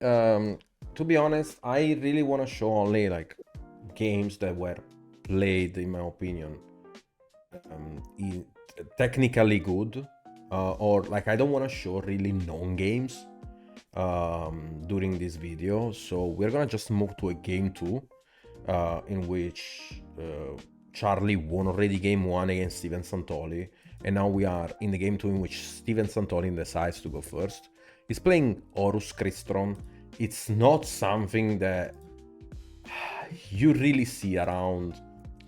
To be honest, I really want to show only like games that were played, in my opinion, in technically good, or like I don't want to show really known games during this video. So we're gonna just move to a game 2, in which Charlie won already game 1 against Steven Santoli, and now we are in the game 2 in which Steven Santoli decides to go first. He's playing Horus Crystron. It's not something that you really see around.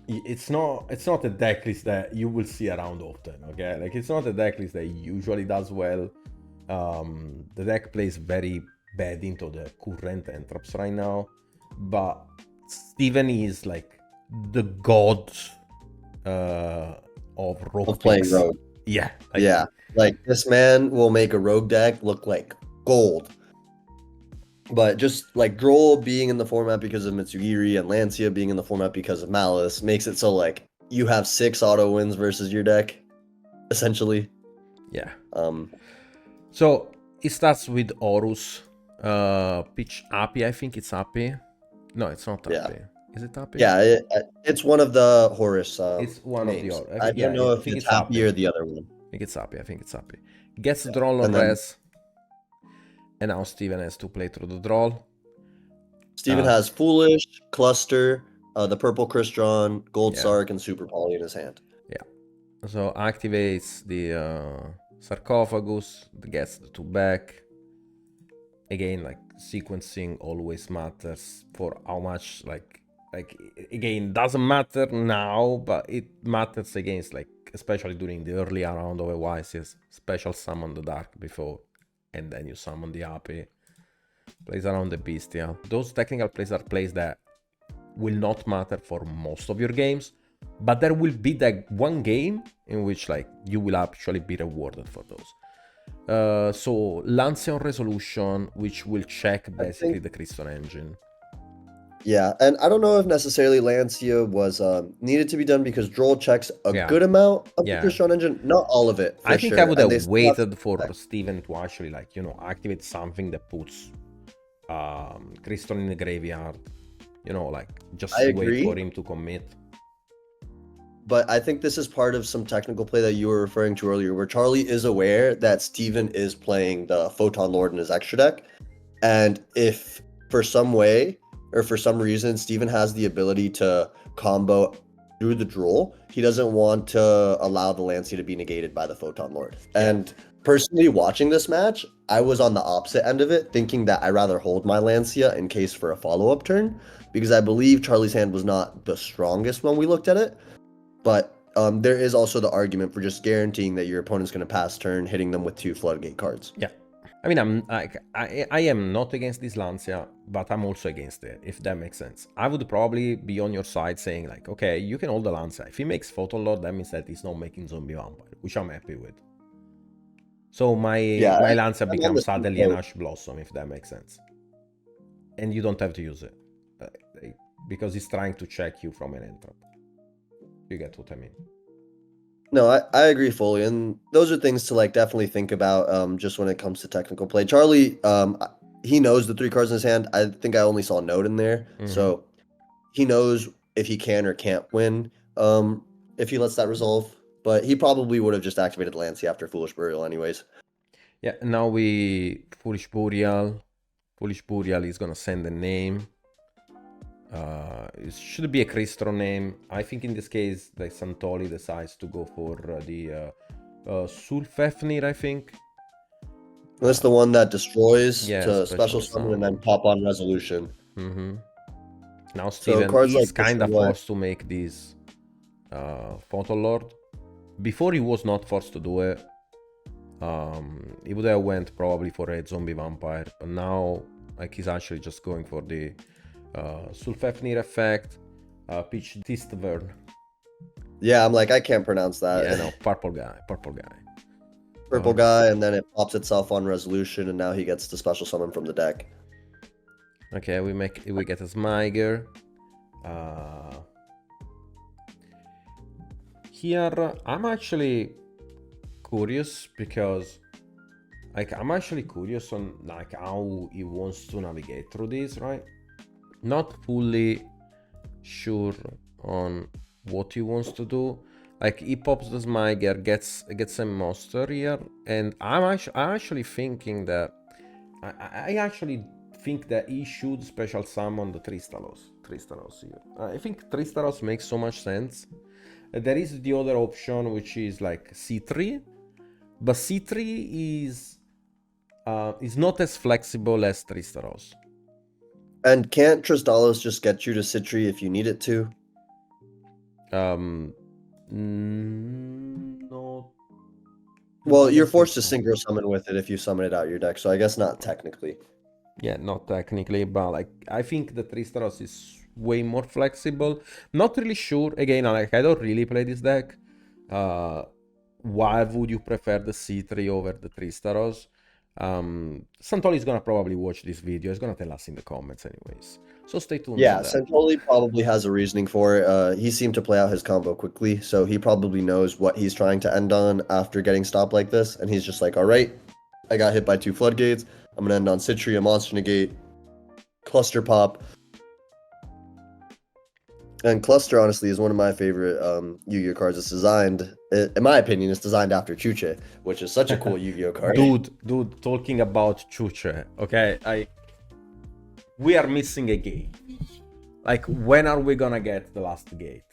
It's not a deck list that you will see around often, okay? Like, it's not a deck list that usually does well. The deck plays very bad into the current entraps right now, but Steven is like the god of rogue Of playing picks. rogue. Yeah, Yeah, like this man will make a rogue deck look like gold. But just like Droll being in the format because of Mitsugiri and Lancia being in the format because of Malice makes it so like you have 6 auto wins versus your deck, essentially. yeah. Um, So it starts with Horus, pitch Api. I think it's Api. No, it's not Api. Yeah. Is it Api? yeah, it's one of the Horus It's one of the names. other. I don't know if it's Happy or the other one. I think it's Api. I think it's Api. Gets drawn on And then res, and now Steven has to play through the draw. Steven has Foolish, Cluster, the Purple Crystron, Gold Yeah. Sark, and Super Poly in his hand. Yeah. So activates the sarcophagus, gets the 2 back. Again, like sequencing always matters for how much like again, doesn't matter now, but it matters against, like, especially during the early round of a YCS, special summon the dark before, and then you summon the AP. Plays around the Bestial. Those technical plays are plays that will not matter for most of your games, but there will be that one game in which like you will actually be rewarded for those. So Lancia on Resolution, which will check basically the Crystal engine. Yeah, and I don't know if necessarily Lancia was needed to be done because Droll checks a Yeah. good amount of Yeah. the Crystron engine, not all of it. For I think sure. I would and have waited for Steven to actually, like, you know, activate something that puts Crystal in the graveyard. You know, like, just I wait agree. for him to commit. But I think this is part of some technical play that you were referring to earlier, where Charlie is aware that Steven is playing the Photon Lord in his extra deck. And if for some way or for some reason Steven has the ability to combo through the Droll, he doesn't want to allow the Lancia to be negated by the Photon Lord. Yeah. And personally watching this match, I was on the opposite end of it, thinking that I'd rather hold my Lancia in case for a follow-up turn, because I believe Charlie's hand was not the strongest when we looked at it. But there is also the argument for just guaranteeing that your opponent's going to pass turn, hitting them with 2 floodgate cards. Yeah. I mean, I am not against this Lancia, but I'm also against it, if that makes sense. I would probably be on your side saying, like, okay, you can hold the Lancia. If he makes Photon Lord, that means that he's not making Zombie Vampire, which I'm happy with. So my Lancia becomes suddenly an Ash Blossom, if that makes sense. And you don't have to use it, because he's trying to check you from an entrap. You get what I mean? No, I agree fully, and those are things to like definitely think about just when it comes to technical play. Charlie, he knows the 3 cards in his hand. I think I only saw a note in there, so he knows if he can or can't win if he lets that resolve. But he probably would have just activated Lancia after Foolish Burial anyways. Yeah, now Foolish Burial. Foolish Burial is gonna send a name. It should be a Crystron name. I think in this case, like, Santoli decides to go for the Sulfefnir, I think. That's the one that destroys to special summon and then pop on Resolution. Now Steven is like kind of forced to make this Photon Lord. Before he was not forced to do it. He would have went probably for a Zombie Vampire, but now, like, he's actually just going for the Sulfefnir effect, Pitch Tistvern. Yeah, I'm like, I can't pronounce that. Yeah, no, purple guy. Purple guy, and then it pops itself on Resolution, and now he gets the special summon from the deck. Okay, we get a Smiger. Here, I'm actually curious because Like, I'm actually curious on like how he wants to navigate through this, right? Not fully sure on what he wants to do. Like, he pops the Smiger, gets a monster here, and I'm actually thinking that I actually think that he should special summon the Tristalos here. I think Tristalos makes so much sense. There is the other option, which is like C3, but C3 is not as flexible as Tristaros. And can't Tristalos just get you to Citri if you need it to? No. Well, I you're don't think forced to so. synchro summon with it if you summon it out your deck, so I guess not technically. Yeah, not technically, but like I think the Tristaros is way more flexible. Not really sure. Again, like I don't really play this deck. Why would you prefer the C3 over the Tristaros? Santoli is gonna probably watch this video. He's gonna tell us in the comments, anyways. So stay tuned Yeah, on that. Santoli probably has a reasoning for it. He seemed to play out his combo quickly, so he probably knows what he's trying to end on after getting stopped like this, and he's just like, all right, I got hit by 2 floodgates. I'm gonna end on Citri, a monster negate, cluster pop. And cluster, honestly, is one of my favorite Yu-Gi-Oh cards. It's designed, in my opinion, it's designed after Chuche, which is such a cool Yu-Gi-Oh card. Dude, talking about Chuche, okay? We are missing a gate. Like, when are we gonna get the last gate?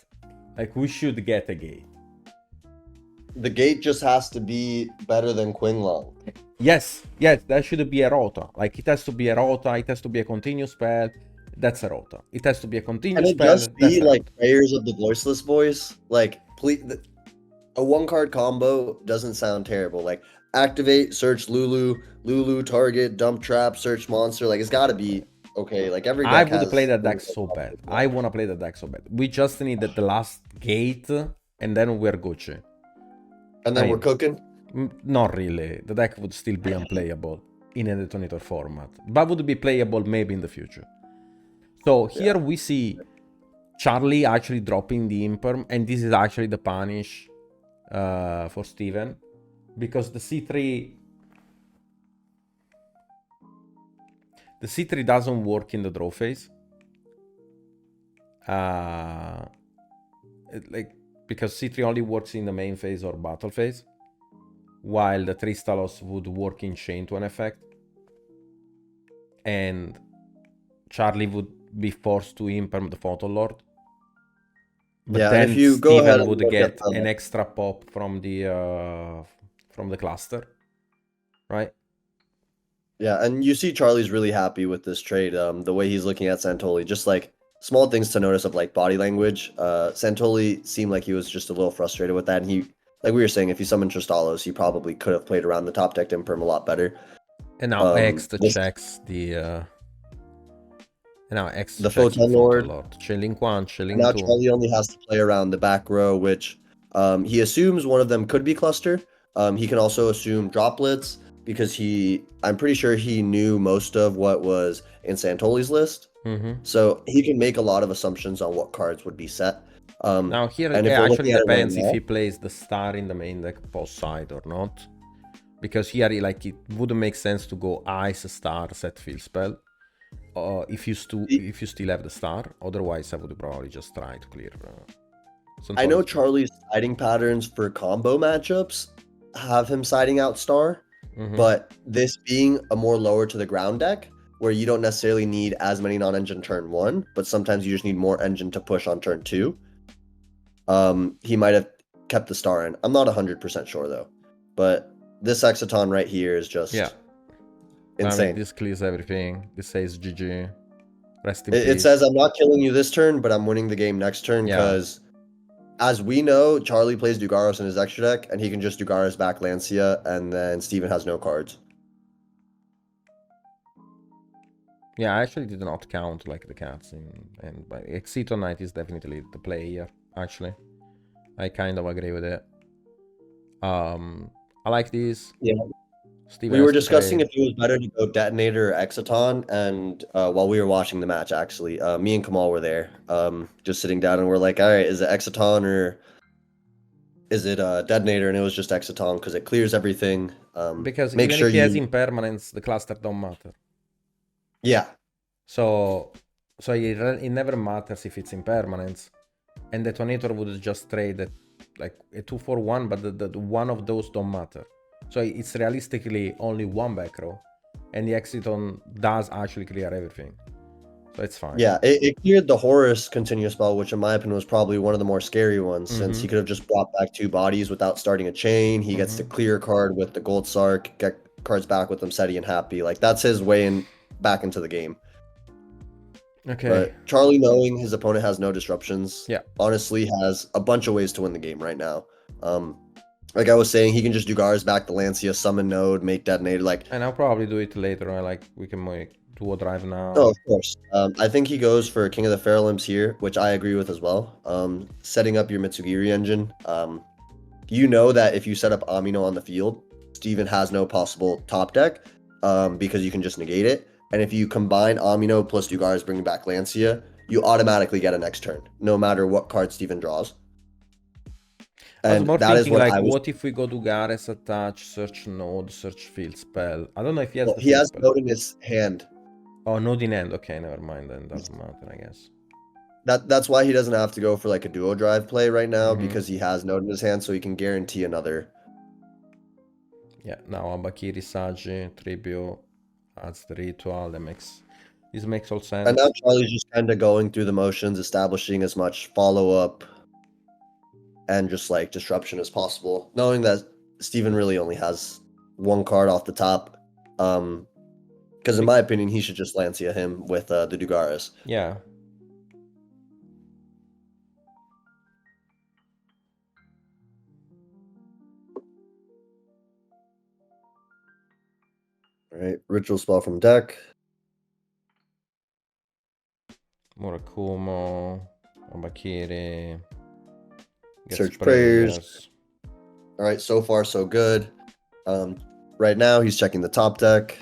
Like, we should get a gate. The gate just has to be better than Qinglong. Yes, that should be a rota. Like, it has to be a rota, it has to be a continuous spell. That's a rota. It has to be a Can continuous it spell. just That's be a like rota. Prayers of the Voiceless Voice? Like, please, a 1-card combo doesn't sound terrible. Like, activate, search Lulu, target, dump trap, search monster. Like, it's gotta be okay. Like, every I deck would play has that deck things that so pop bad. like I that. wanna play that deck so bad. We just needed the last gate, and then we're Gucci. And then I we're mean, cooking. not really. The deck would still be unplayable in a detonator format, but would be playable maybe in the future. So here Yeah. we see Charlie actually dropping the imperm, and this is actually the punish for Steven, because the C3 doesn't work in the draw phase. Like, because C3 only works in the main phase or battle phase, while the Tristalos would work in chain to an effect, and Charlie would be forced to imperm the Photo Lord. But Yeah, and if then you go ahead Steven and would look at get an extra pop from the cluster, right? yeah, and you see Charlie's really happy with this trade. The way he's looking at Santoli, just like small things to notice of like body language. Santoli seemed like he was just a little frustrated with that, and he, like we were saying, if he summoned Tristalos, he probably could have played around the top deck Imperm a lot better. And now X This checks the the checks the Photon Photo Lord. Lord. Chilling 1, And chilling now 2. Charlie only has to play around the back row, which he assumes one of them could be cluster. He can also assume droplets because I'm pretty sure he knew most of what was in Santoli's list. So he can make a lot of assumptions on what cards would be set. Now here And it if we're actually looking at it right depends if now, he plays the star in the main deck post side or not. Because here like it wouldn't make sense to go ice star set field spell. If you still have the star, otherwise I would probably just try to clear. I know Charlie's siding patterns for combo matchups have him siding out star, but this being a more lower to the ground deck, where you don't necessarily need as many non-engine turn 1, but sometimes you just need more engine to push on turn 2. He might have kept the star in. I'm not 100% sure though, but this Exciton right here is just insane. I mean, this clears everything. This says GG. Rest in It peace. says I'm not killing you this turn, but I'm winning the game next turn because, as we know, Charlie plays Dugaros in his extra deck, and he can just Dugaros back Lancia, and then Steven has no cards. Yeah, I actually did not count like the cats and but Exciton Knight is definitely the play here, actually. I kind of agree with it. I like these. Yeah. Steven We were has to discussing trade. if it was better to go Detonator or Exciton, and while we were watching the match, actually, me and Kamal were there, just sitting down, and we're like, all right, is it Exciton or is it Detonator, and it was just Exciton because it clears everything. Because Make even sure if he has you, impermanence, the cluster don't matter. yeah, So it never matters if it's impermanence. And Detonator would just trade it like a 2-for-1, but the one of those don't matter. So it's realistically only one back row. And the Exciton does actually clear everything. So it's fine. yeah, it cleared the Horus continuous spell, which in my opinion was probably one of the more scary ones, since he could have just brought back 2 bodies without starting a chain. He gets to clear a card with the Gold Sark, get cards back with them Seti and Happy. Like, that's his way in back into the game. Okay. But Charlie, knowing his opponent has no disruptions, Yeah. honestly has a bunch of ways to win the game right now. Like I was saying, he can just do Gars back the Lancia, summon node, make Detonator. Like, And I'll probably do it later. Like we can make duo drive now. oh, of course. I think he goes for King of the Feral Imps here, which I agree with as well. Setting up your Mitsugiri engine. You know that if you set up Amino on the field, Steven has no possible top deck because you can just negate it. And if you combine Amino plus Dugars bringing back Lancia, you automatically get a next turn, no matter what card Steven draws. I was And more that is thinking what like, I was. what if we go to Gares, attach, search node, search field spell? I don't know if he has Well, the he field has spell. node in his hand. Oh, node in hand. Okay, never mind. Then doesn't matter, I guess. That's why he doesn't have to go for like a duo drive play right now because he has node in his hand, so he can guarantee another. Yeah, now Abakiri Saji, Tribute, adds the ritual. This makes all sense. And now Charlie's just kind of going through the motions, establishing as much follow-up and just like disruption as possible, knowing that Steven really only has 1 card off the top. Because in my opinion, he should just Lancia him with the Dugaris. Yeah. All right, ritual spell from deck. Murakumo, Abakiri. Search prayers. All right, so far so good. Right now he's checking the top deck.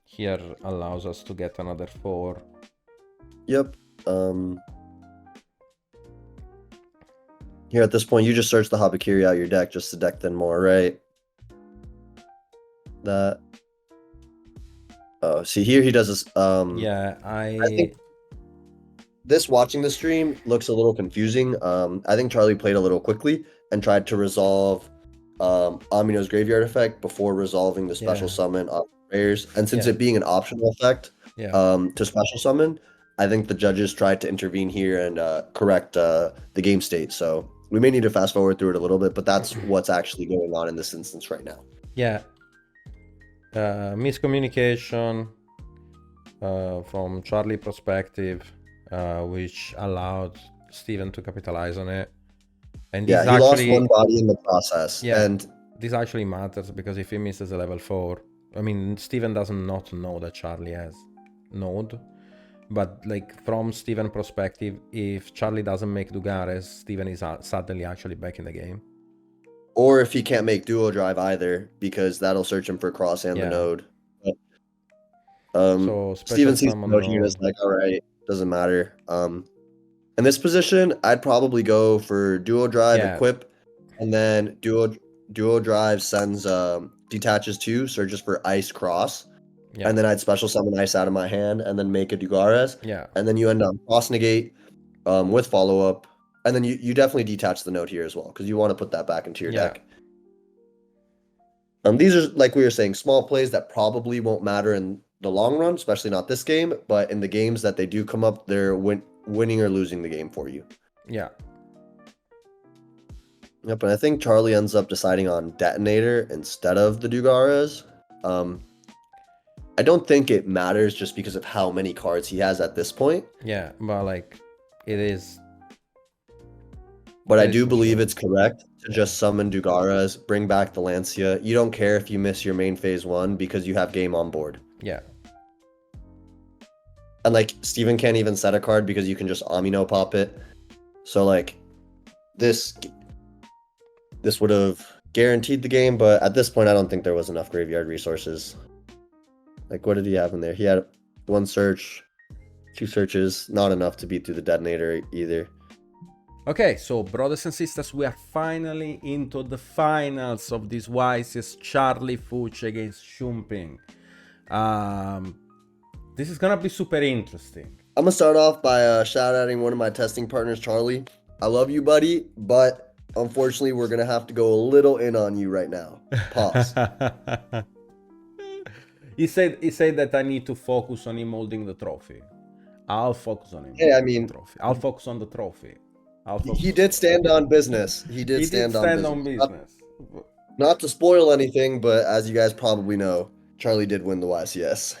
Here allows us to get another 4. Yep. Here at this point, you just search the Habakiri out your deck just to deck them more, right? That. Oh, see here he does this. Yeah, I think this watching the stream looks a little confusing. I think Charlie played a little quickly and tried to resolve Amino's graveyard effect before resolving the special summon of prayers. And since it being an optional effect to special summon, I think the judges tried to intervene here and correct the game state. So we may need to fast forward through it a little bit, but that's what's actually going on in this instance right now. Yeah. Miscommunication from Charlie perspective, which allowed Steven to capitalize on it. And yeah, he lost 1 body in the process. Yeah, and this actually matters because if he misses a level 4, I mean, Steven doesn't not know that Charlie has node. But like from Steven perspective, if Charlie doesn't make Dugares, Steven is suddenly actually back in the game. Or if he can't make duo drive either, because that'll search him for cross and the node. But, so Steven sees the node here and is like, all right, doesn't matter. In this position, I'd probably go for duo drive, equip, and then duo drive sends detaches 2, searches for ice cross. Yeah. And then I'd special summon ice out of my hand and then make a Dugares. Yeah. And then you end up cross negate with follow-up. And then you definitely detach the node here as well, because you want to put that back into your deck. These are, like we were saying, small plays that probably won't matter in the long run, especially not this game, but in the games that they do come up, they're winning or losing the game for you. Yeah. Yep, and I think Charlie ends up deciding on Detonator instead of the Dugares. I don't think it matters just because of how many cards he has at this point. Yeah, but like, it is. But I do believe it's correct to just summon Dugaras, bring back the Lancia. You don't care if you miss your main phase 1 because you have game on board. Yeah. And like, Steven can't even set a card because you can just Amino pop it. So like, this would have guaranteed the game, but at this point I don't think there was enough graveyard resources. Like, what did he have in there? He had 1 search, 2 searches, not enough to beat through the Detonator either. Okay, so brothers and sisters, we are finally into the finals of this YCS Charlie Fuch against Shumping. This is gonna be super interesting. I'm gonna start off by shout-outing one of my testing partners, Charlie. I love you, buddy, but unfortunately, we're gonna have to go a little in on you right now. Pause. He said that I need to focus on him holding the trophy. I'll focus on him. Hey, I holding mean, the trophy. I'll focus on the trophy. he did stand on business. He did He did stand on stand business. on business. Not to spoil anything, but as you guys probably know, Charlie did win the YCS.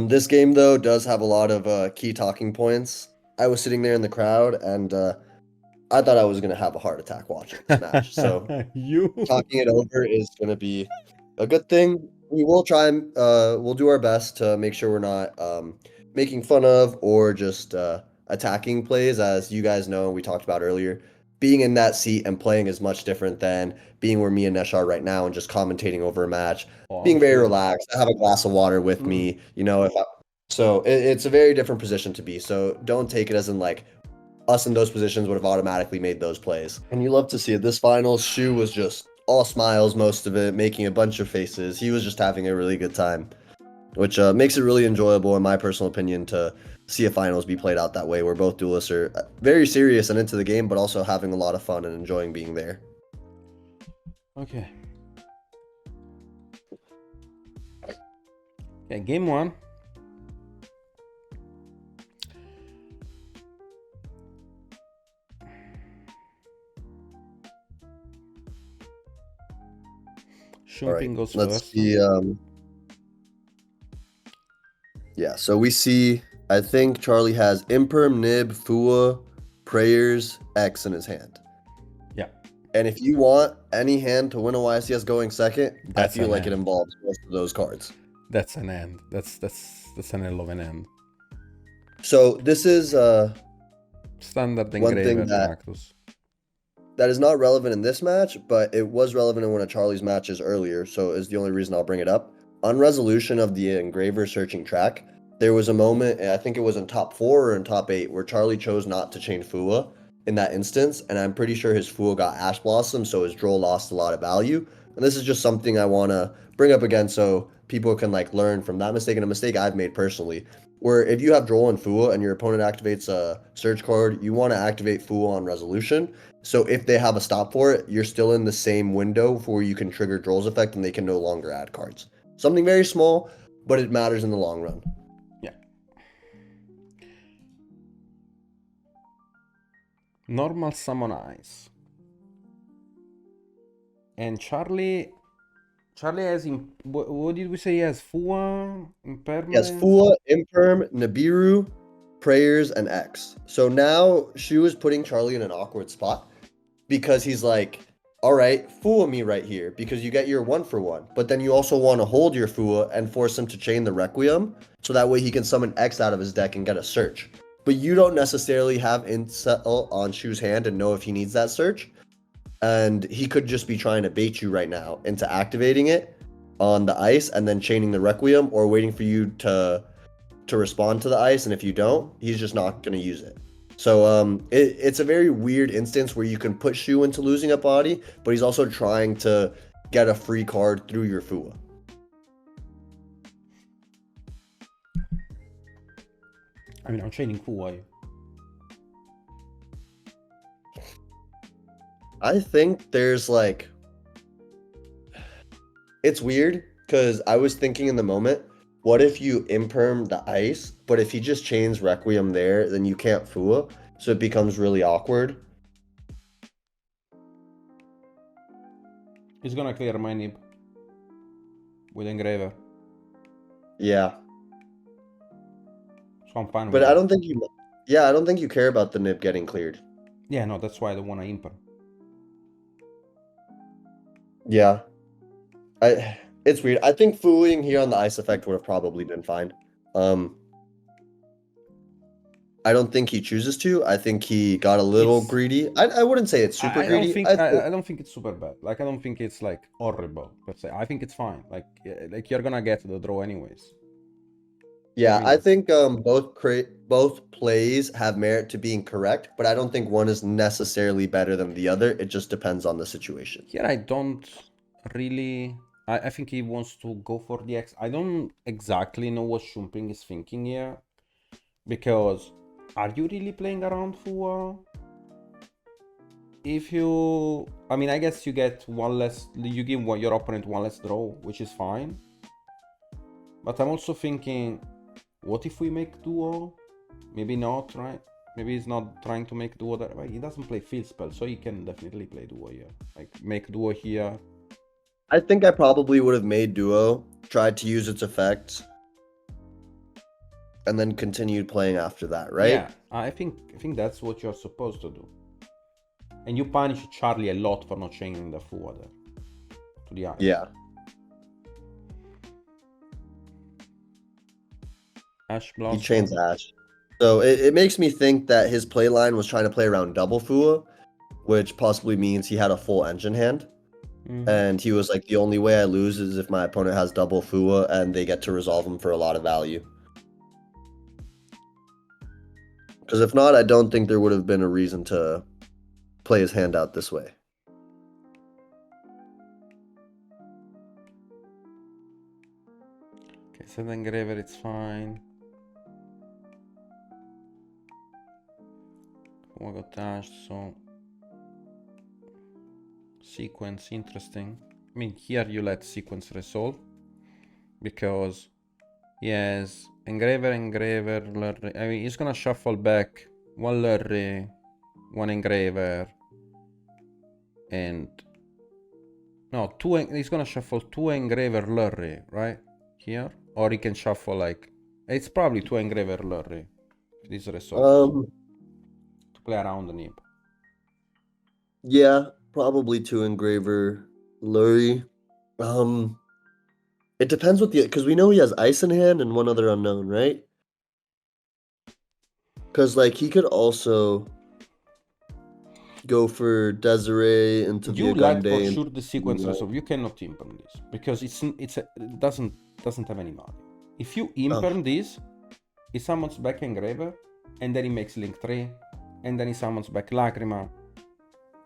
This game though does have a lot of key talking points. I was sitting there in the crowd, and I thought I was gonna have a heart attack watching this match. So talking it over is gonna be a good thing. We will try and we'll do our best to make sure we're not making fun of or just attacking plays. As you guys know, we talked about earlier, being in that seat and playing is much different than being where me and Nesh are right now and just commentating over a match. Being very relaxed. I have a glass of water with me, you know. So it's a very different position to be. So don't take it as in like us in those positions would have automatically made those plays. And you love to see it. This finals, Shu was just all smiles most of it, making a bunch of faces. He was just having a really good time, which makes it really enjoyable, in my personal opinion, to see a finals be played out that way, where both duelists are very serious and into the game, but also having a lot of fun and enjoying being there. Okay. Okay, game one. Shumping goes let's first. see. Yeah, so we see, I think Charlie has Imperm, Nib, Fua, Prayers, X in his hand. Yeah. And if you want any hand to win a YCS going second, I feel like it involves most of those cards. That's an end. That's an hell of an end. So this is standard one thing that is not relevant in this match, but it was relevant in one of Charlie's matches earlier, so is the only reason I'll bring it up. On resolution of the engraver searching track, there was a moment, I think it was in top 4 or in top 8, where Charlie chose not to chain Fua in that instance, and I'm pretty sure his Fua got Ash Blossom, so his Droll lost a lot of value. And this is just something I want to bring up again so people can like learn from that mistake, and a mistake I've made personally, where if you have Droll and Fua and your opponent activates a search card, you want to activate Fua on resolution. So if they have a stop for it, you're still in the same window where you can trigger Droll's effect and they can no longer add cards. Something very small, but it matters in the long run. Yeah. Normal summon ice. And Charlie has what did we say? He has Fua, Impermanence? He has Fua, Imperm, Nibiru, Prayers, and X. So now Shu is putting Charlie in an awkward spot because he's like, all right, Fua me right here because you get your 1-for-1. But then you also want to hold your Fua and force him to chain the Requiem so that way he can summon X out of his deck and get a search. But you don't necessarily have intel on Shu's hand and know if he needs that search. And he could just be trying to bait you right now into activating it on the ice and then chaining the Requiem or waiting for you to respond to the ice. And if you don't, he's just not going to use it. So it's a very weird instance where you can put Shu into losing a body, but he's also trying to get a free card through your Fua. I mean, I'm chaining Fua. I think there's like, it's weird because I was thinking in the moment, what if you imperm the ice, but if he just chains Requiem there, then you can't Fua, so it becomes really awkward. He's gonna clear my Nib with Engraver. Yeah. So I'm fine with But it. I don't think you care about the Nib getting cleared. Yeah, no, that's why I don't want to imperm. Yeah. It's weird. I think Fooing here on the ice effect would have probably been fine. I don't think he chooses to. I think he got a little greedy. I wouldn't say it's super greedy. I don't think it's super bad. Like, I don't think it's like horrible per se. I think it's fine. Like you're gonna get the draw anyways. Yeah, Maybe I less. think both plays have merit to being correct, but I don't think one is necessarily better than the other. It just depends on the situation. Here I don't really. I think he wants to go for the X. I don't exactly know what Shumping is thinking here. Because are you really playing around for if you I mean I guess you get one less you give your opponent one less draw, which is fine. But I'm also thinking, what if we make duo? Maybe not, right? Maybe he's not trying to make duo that way. He doesn't play field spell, so he can definitely play duo here. Like make duo here. I think I probably would have made Duo, tried to use its effects, and then continued playing after that, right? Yeah, I think that's what you're supposed to do. And you punish Charlie a lot for not changing the forward to the ice. Yeah. Ash He Blossom. chains Ash. So it makes me think that his play line was trying to play around double Fua, which possibly means he had a full engine hand. And he was like, the only way I lose is if my opponent has double Fua and they get to resolve him for a lot of value. Because if not, I don't think there would have been a reason to play his hand out this way. Okay, set engraver, it's fine. I got dashed, so sequence interesting. I mean, here you let sequence resolve because he has engraver, lurry. I mean, he's gonna shuffle back one lurry, one engraver, and no, two. He's gonna shuffle two engraver lurry, right here, or he can shuffle like it's probably two engraver lurry. This resolves to play around the nib. Yeah, probably two engraver, Lurie. It depends what the because we know he has ice in hand and one other unknown, right? Because like he could also go for Desiree into the You let for Agunde sure and the sequence resolve. You cannot imperm this because it doesn't have any value. If you imperm this, he summons back engraver, and then he makes link 3, and then he summons back lacrima,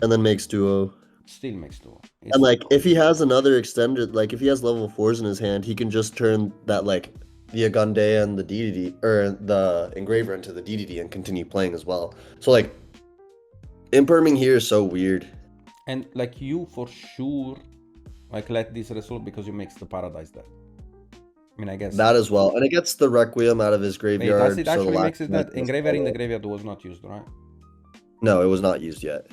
and then makes duo. still makes 2. And like if he has another extended, like if he has level 4s in his hand, he can just turn that like the Agunde and the DDD or the engraver into the DDD and continue playing as well. So like imperming here is so weird. And like you for sure like let this resolve because you makes the paradise dead. I mean I guess That as well. And it gets the Requiem out of his wait, graveyard. does it So the actually last makes it that engraver in the graveyard was not used, right? No, it was not used yet.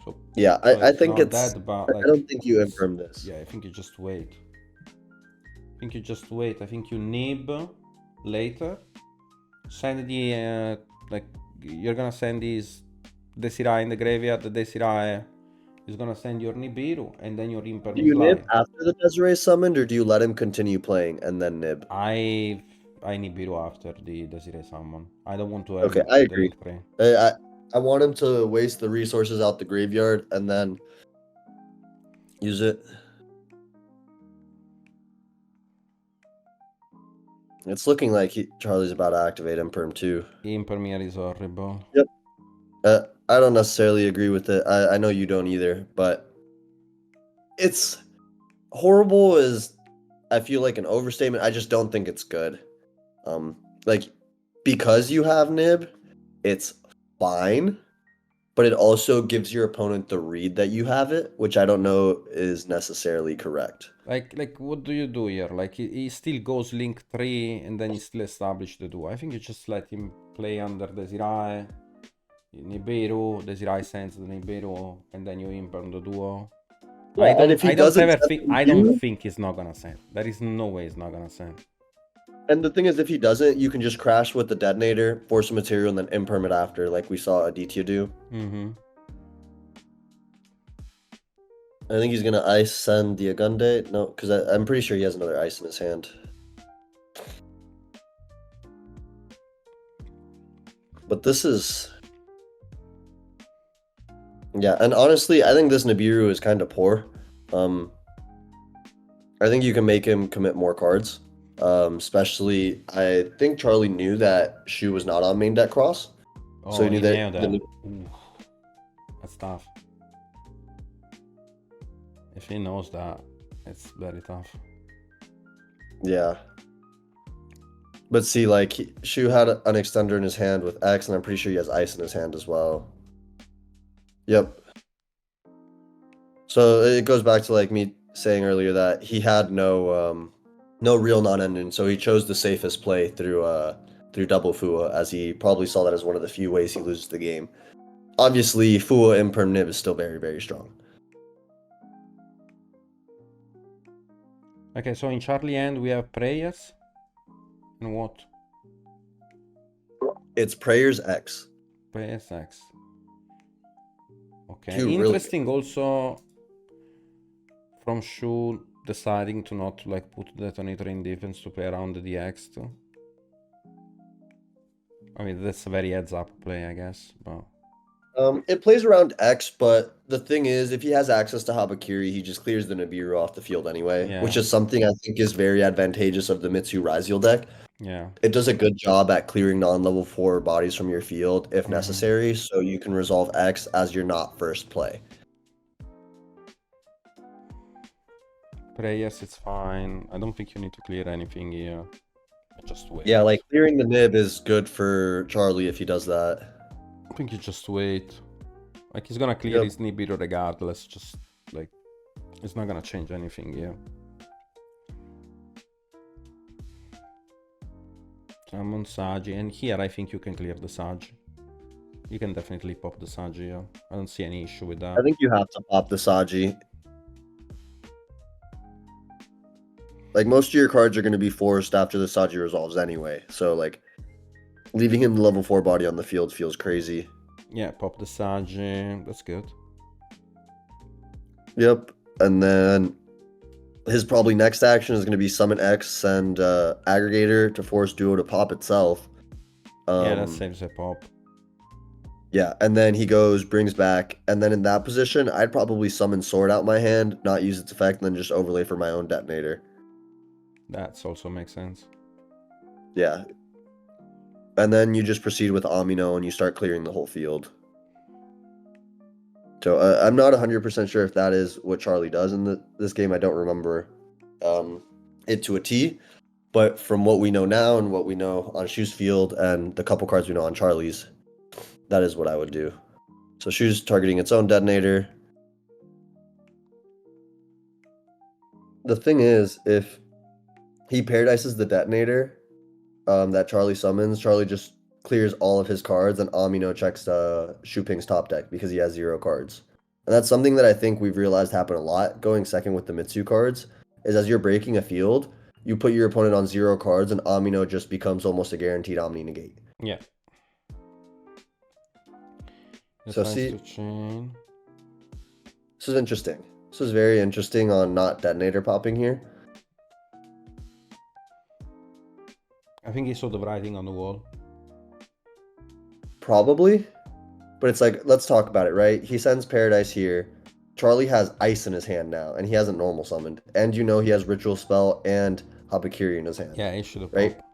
So Yeah, I think not it's that, but I like don't think you imperm this. yeah, I think you just wait. I think you just wait. I think you nib later. Send the like you're gonna send these Desirae in the graveyard. The Desirae is gonna send your Nibiru, and then your imperm Do is you nib live. after the Desiree summoned, or do you let him continue playing and then nib? I Nibiru after the Desirae summon. I don't want to have Okay, I the agree. link 3. I want him to waste the resources out the graveyard and then use it. It's looking like Charlie's about to activate Imperm too. Imperm here is horrible. Yep. I don't necessarily agree with it. I know you don't either, but it's horrible is I feel like an overstatement. I just don't think it's good. Like because you have nib, it's fine, but it also gives your opponent the read that you have it, which I don't know is necessarily correct. Like what do you do here? Like he still goes link 3 and then he still establish the duo. I think you just let him play under Desirae, Nibiru, Desirae sends the Nibiru, and then you imperm the duo. Yeah, and if he doesn't send the I don't Nibiru, think he's not gonna send. There is no way he's not gonna send. and the thing is, if he doesn't, you can just crash with the detonator, force a material, and then imperm it after, like we saw Aditya do. I think he's gonna ice send the Agunde. No, because I'm pretty sure he has another ice in his hand. But this is... Yeah, and honestly, I think this Nibiru is kind of poor. I think you can make him commit more cards. Especially, I think Charlie knew that Shu was not on main deck cross, so Oh, he knew he that nailed that. Ooh, that's tough. If he knows that, it's very tough. yeah. But see, like Shu had an extender in his hand with X, and I'm pretty sure he has ice in his hand as well. Yep. So it goes back to like me saying earlier that he had no real non-ending, so he chose the safest play through double Fua, as he probably saw that as one of the few ways he loses the game. Obviously, Fua Imperm Nib is still very, very strong. Okay, so in Charlie end we have prayers. And what? It's Prayers X. Prayers X. Okay, Two interesting also from Shu deciding to not like put detonator in defense to play around the DX too. I mean, that's a very heads up play, I guess, but It plays around X, but the thing is, if he has access to Habakiri, he just clears the Nibiru off the field anyway, yeah, which is something I think is very advantageous of the Mitsu Raziel deck. yeah. It does a good job at clearing non-level 4 bodies from your field if Mhm. necessary, so you can resolve X as your not first play. Prayers, it's fine. I don't think you need to clear anything here. Just wait. Yeah, like clearing the nib is good for Charlie if he does that. I think you just wait. Like, he's gonna clear Yep. his Nibiru regardless, just like, it's not gonna change anything here. Summon Sagi, and here I think you can clear the Sagi. You can definitely pop the Sagi here. I don't see any issue with that. I think you have to pop the Saji. Like, most of your cards are going to be forced after the Saji resolves anyway, so, like, leaving him the level 4 body on the field feels crazy. Yeah, pop the Sagi, that's good. Yep, and then his probably next action is going to be Summon X and Aggregator to force Duo to pop itself. Yeah, that saves a pop. Yeah, and then he goes, brings back, and then in that position, I'd probably summon Sword out my hand, not use its effect, and then just overlay for my own detonator. That also makes sense. Yeah. And then you just proceed with Amino and you start clearing the whole field. So I'm not 100% sure if that is what Charlie does in this game. I don't remember it to a T. But from what we know now and what we know on Shu's field and the couple cards we know on Charlie's, that is what I would do. So Shu's targeting its own detonator. The thing is, if he paradises the detonator that Charlie summons, Charlie just clears all of his cards, and Amino checks Shu Ping's top deck because he has 0 cards. And that's something that I think we've realized happen a lot going second with the Mitsu cards, is as you're breaking a field, you put your opponent on 0 cards, and Amino just becomes almost a guaranteed Omni negate. Yeah. So see, to chain. this is interesting. This is very interesting on not detonator popping here. I think he saw the writing on the wall. Probably. But it's like, let's talk about it, right? He sends Paradise here. Charlie has ice in his hand now, and he hasn't normal summoned. And you know he has Ritual Spell and Habakiri in his hand. Yeah, he should have right? popped.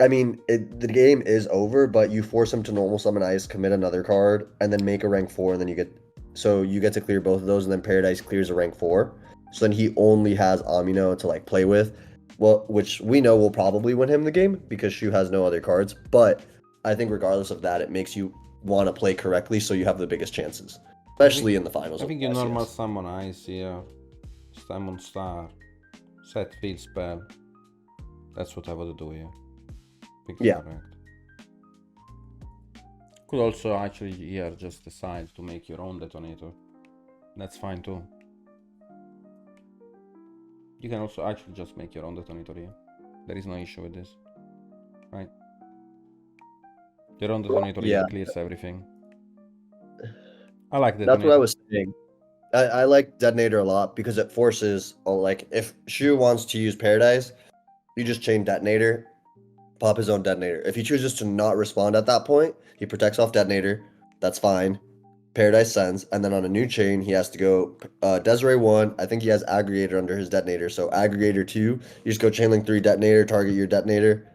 I mean, the game is over, but you force him to normal summon ice, commit another card, and then make a rank 4, and then you get to clear both of those, and then Paradise clears a rank 4. So then he only has Amino to like play with. Well, which we know will probably win him the game because Shu has no other cards. But I think regardless of that, it makes you want to play correctly so you have the biggest chances, especially in the finals. I of think you YCS. normal summon ice here. Summon star. Set field spell. That's what I would do here. Think Yeah. correct. Could also actually here just decide to make your own detonator. That's fine too. You can also actually just make your own detonator here. There is no issue with this. Right? Your own detonator here clears everything. I like detonator. That's what I was saying. I like detonator a lot because it forces, like, if Shu wants to use Paradise, you just chain detonator, pop his own detonator. If he chooses to not respond at that point, he protects off detonator. That's fine. Paradise sends, and then on a new chain, he has to go Desiree 1. I think he has Aggregator under his detonator. So Aggregator 2, you just go Chainlink 3 detonator, target your detonator.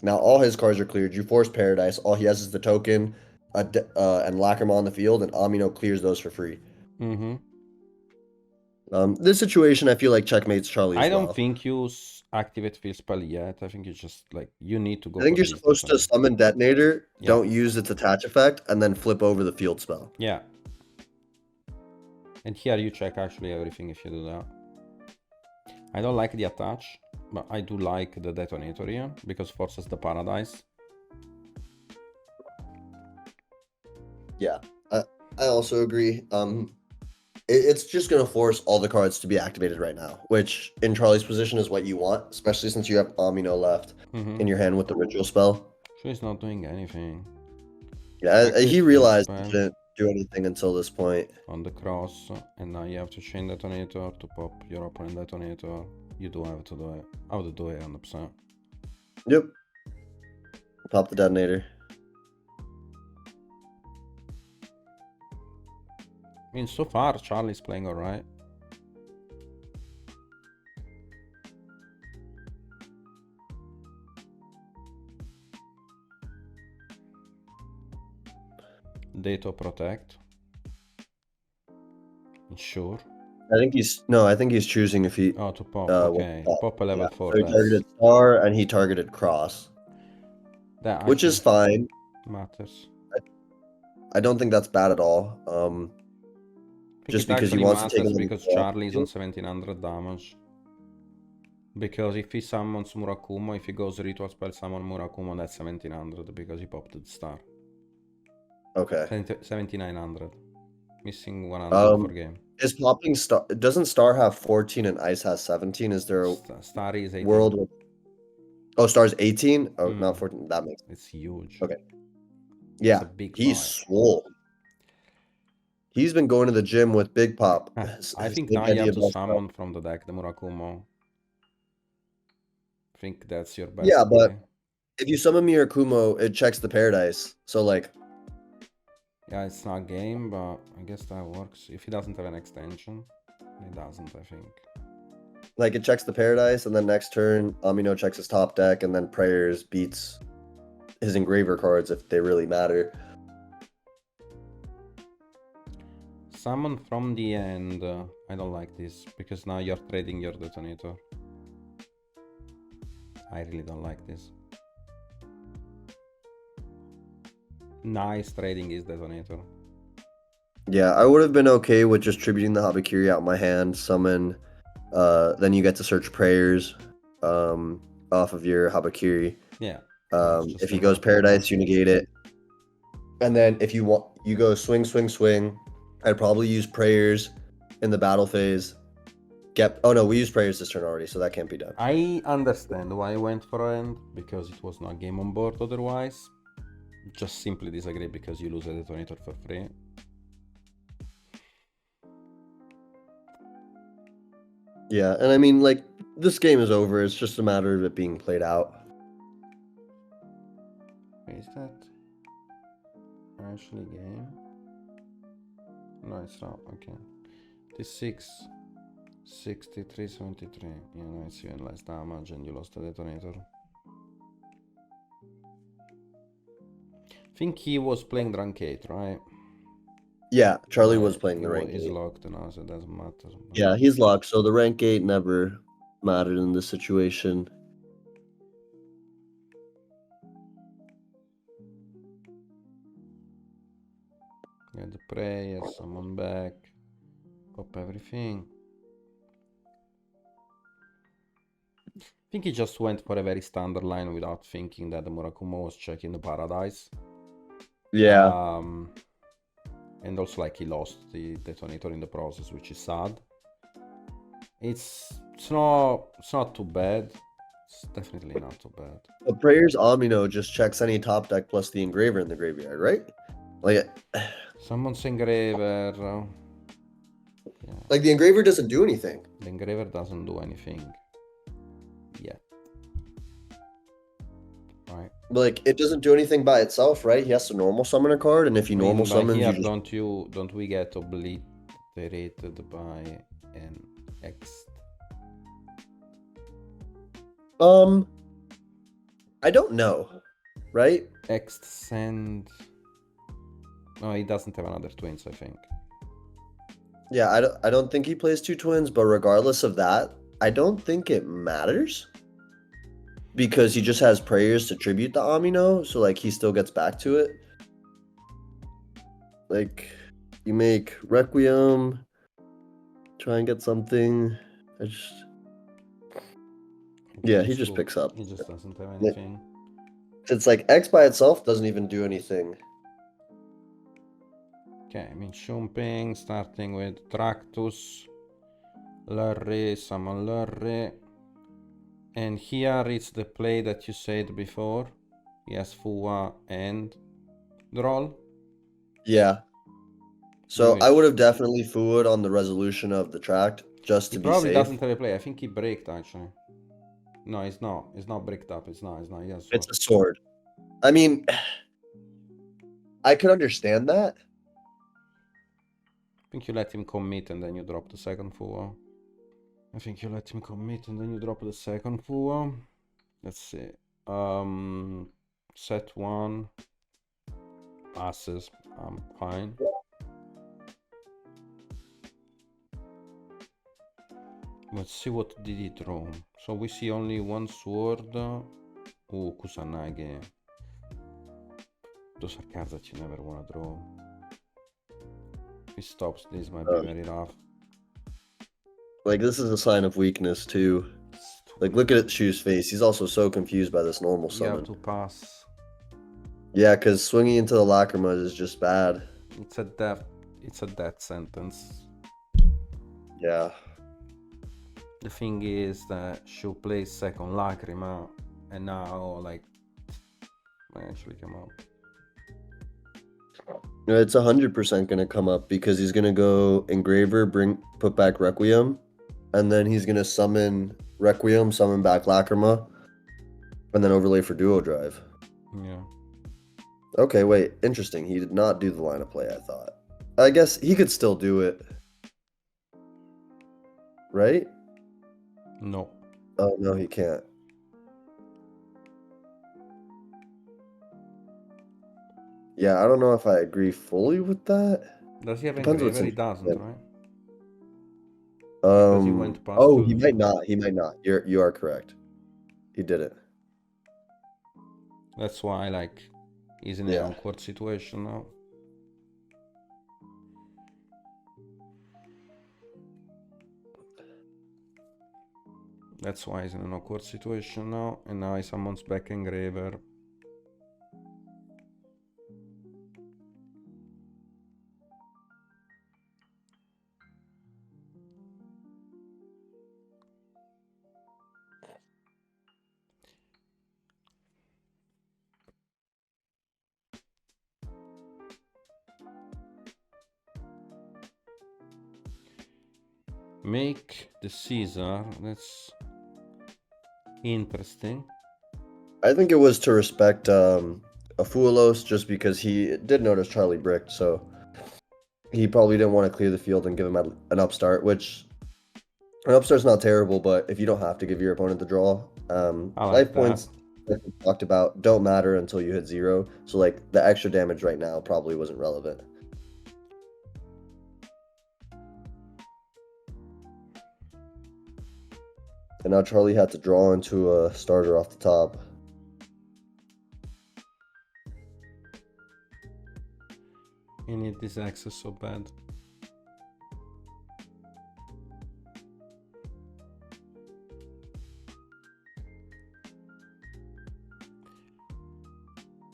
Now all his cards are cleared. You force Paradise. All he has is the token and Lacrima on the field, and Amino clears those for free. Mm-hmm. This situation, I feel like checkmates Charlie as I don't well. think you activate field spell yet. I think it's just like you need to go I think for you're this supposed to detonator. summon Detonator, Yeah. don't use its attach effect, and then flip over the field spell. Yeah. And here you check actually everything if you do that. I don't like the attach, but I do like the detonator here because forces the Paradise. Yeah, I also agree. It's just gonna force all the cards to be activated right now, which in Charlie's position is what you want, especially since you have Amino left in your hand with the ritual spell. She's not doing anything. Yeah, Activate he field realized spell he didn't do anything until this point. on the cross, and now you have to chain detonator to pop your opponent detonator. You do have to do it. I would do it 100%. Yep. Pop the detonator. I mean, so far Charlie's playing alright. Dato protect. Sure. I think he's choosing if he. Oh, to pop. what Okay, pop. pop a level Yeah, 4. so he targeted Star and he targeted Cross, That which is fine. matters. I don't think that's bad at all. Just because he wants to take matters him because Charlie's on 1700 damage. Because if he summons Murakumo, if he goes ritual spell summon Murakumo, that's 1700 because he popped the star. Okay. 7900. Missing 100 for game. Is popping Star? Doesn't Star have 14 and Ice has 17? Is there a Star is 18. world with... Oh, Star's 18? Oh, not 14. That makes sense. It's huge. Okay. Yeah, he's swole. He's been going to the gym with Big Pop. I think now you have to summon from the deck the Murakumo. I think that's your best Yeah, but play. if you summon Mirakumo, it checks the Paradise. So, like... Yeah, it's not game, but I guess that works. If he doesn't have an extension, he doesn't, I think. Like, it checks the Paradise, and then next turn, Amino checks his top deck, and then Prayers beats his Engraver cards if they really matter. Summon from the end. I don't like this, because now you're trading your detonator. I really don't like this. Nice trading his detonator. Yeah, I would have been okay with just tributing the Habakiri out of my hand, summon, then you get to search Prayers off of your Habakiri. Yeah. If he goes Paradise, you negate it. And then if you want, you go swing, swing, swing. I'd probably use Prayers in the battle phase. Oh no, we used Prayers this turn already, so that can't be done. I understand why I went for end, because it was not game on board otherwise. Just simply disagree because you lose a detonator for free. Yeah, and I mean, like, this game is over. It's just a matter of it being played out. Is that actually game? No, it's not. Okay. This 63, 73. Yeah, no, it's even less damage and you lost the detonator. I think he was playing Drunkate, right? Yeah, Charlie was playing the rank 8. He's locked now, so it doesn't matter. Yeah, he's locked, so the rank 8 never mattered in this situation. Get the prayer, summon back, pop everything. I think he just went for a very standard line without thinking that the Murakumo was checking the Paradise. Yeah. And also, like, he lost the detonator in the process, which is sad. It's not too bad. It's definitely not too bad. The Prayers Amino just checks any top deck plus the Engraver in the graveyard, right? Like, Someone's Engraver. Yeah. Like, the Engraver doesn't do anything. The Engraver doesn't do anything. Yeah. right? Like, it doesn't do anything by itself, right? He has to normal summon a card, and if he I mean, normal by summons, here, you just... don't we get obliterated by an X? I don't know, right? X send. No, he doesn't have another twins, I think. Yeah, I don't think he plays 2 twins, but regardless of that, I don't think it matters. Because he just has prayers to tribute the Amino, so like he still gets back to it. Like, you make Requiem, try and get something. Yeah, he just picks up. He just doesn't have anything. It's like X by itself doesn't even do anything. Okay, I mean, Shumping, starting with Tractus, Lurry, summon Lurry. And here it's the play that you said before. He has Fua and Droll. Yeah. So I would have definitely fooed on the resolution of the tract just to be safe. He probably doesn't have a play. I think he braked actually. No, it's not. It's not bricked up. It's not. He has sword. It's a sword. I mean, I could understand that. I think you let him commit and then you drop the second Fua. Let's see. Set 1. Passes. I'm fine. Let's see what did he draw. So we see only one sword. Oh, Kusanagi. Those are cards that you never want to draw. If he stops, this might be very rough. Like, this is a sign of weakness too. Like, look at Shu's face. He's also so confused by this normal summon. You have to pass. Yeah, because swinging into the Lacrima is just bad. It's a death sentence. Yeah. The thing is that Shu plays second Lacrima, and now, like, I actually come up. It's 100% gonna come up because he's gonna go Engraver, put back Requiem, and then he's gonna summon Requiem, summon back Lacrima, and then overlay for Duo Drive. Yeah. Okay, wait. Interesting. He did not do the line of play, I thought. I guess he could still do it. Right? No. Oh, no, he can't. Yeah, I don't know if I agree fully with that. Does he have Engraver? He doesn't, right? He went past he might not. He might not. You are correct. He didn't. That's why, like, he's in an awkward situation now. That's why he's in an awkward situation now, and now he summons back Engraver. Make the Caesar. That's interesting. I think it was to respect Afuelos just because he did notice Charlie bricked, so he probably didn't want to clear the field and give him an upstart, which an upstart's not terrible, but if you don't have to give your opponent the draw, life points that we talked about don't matter until you hit 0. So like the extra damage right now probably wasn't relevant. And now Charlie had to draw into a starter off the top. You need this access so bad.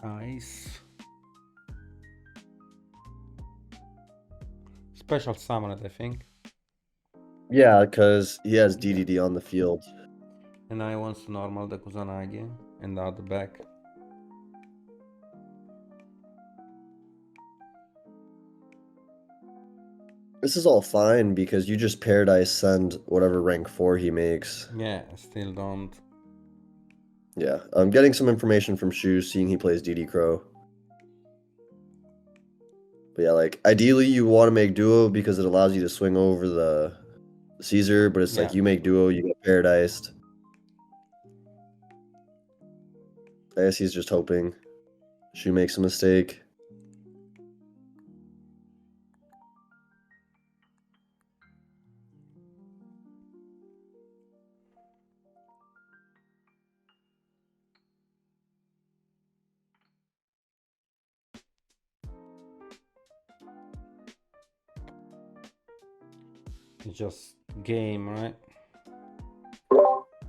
Ice. Special summon it, I think. Yeah, because he has DDD on the field. And I want to normal the Kusanagi and out the back. This is all fine because you just Paradise send whatever rank 4 he makes. Yeah, I still don't. Yeah, I'm getting some information from Shu, seeing he plays DD Crow. But yeah, like ideally you want to make duo because it allows you to swing over the Caesar, but it's like you make duo, you get paradised. I guess he's just hoping Shu makes a mistake. It's just game, right?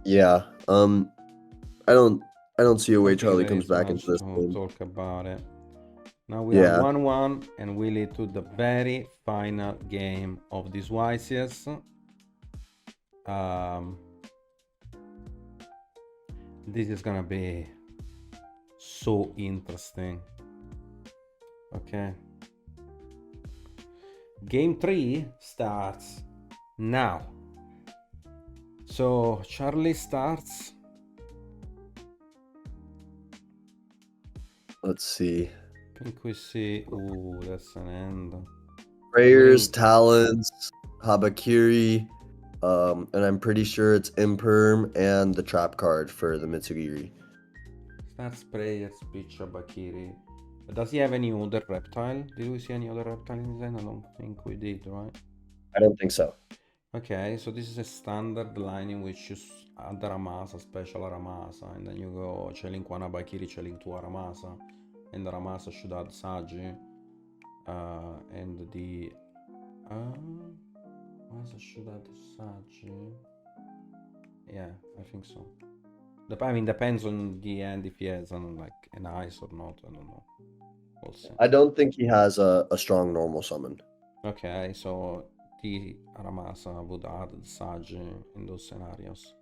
Yeah. I don't see a way I think Charlie there comes is back much into this to game. talk about it. Now we are 1-1 and we lead to the very final game of this YCS. This is gonna be so interesting. Okay. Game 3 starts now. So Charlie starts. Let's see. I think we see. Ooh, that's an end. Prayers, Talents, Habakiri, and I'm pretty sure it's Imperm and the trap card for the Mitsugiri. Starts Prayers, Picha, Bakiri. Does he have any other reptile? Did we see any other reptile in his hand? I don't think we did, right? I don't think so. Okay, so this is a standard line in which you add Ramasa, special Ramasa, and then you go Chelink 1 Bakiri, Chelink 2 Ramasa, and the Ramasa should add Saji, and the Ramasa should add Saji. Yeah, I think so. I mean, depends on the end if he has like an ice or not. I don't know. We'll see. I don't think he has a strong normal summon. Okay, so the Ramasa would add the Saji in those scenarios.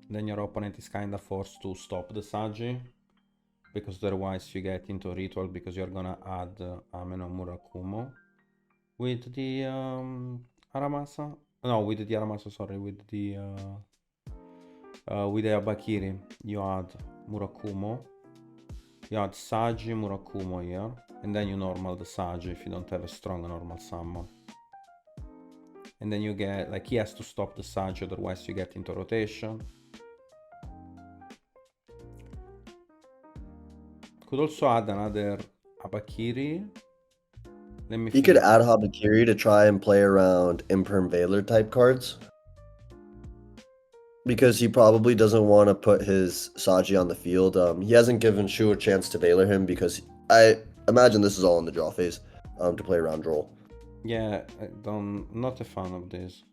Then your opponent is kinda forced to stop the Saji, because otherwise you get into a ritual because you're gonna add Ameno Murakumo with the Aramasa. No, with the Aramasa, sorry, with the Abakiri. You add Murakumo. You add Saji, Murakumo here, and then you normal the Saji if you don't have a strong normal summon. And then you get, like, he has to stop the Saji, otherwise you get into rotation. Could also add another Abakiri. He could add Habakiri to try and play around Imperm Veiler type cards. Because he probably doesn't want to put his Saji on the field. He hasn't given Shu a chance to Veiler him because I imagine this is all in the draw phase to play around Droll. Yeah, not a fan of this.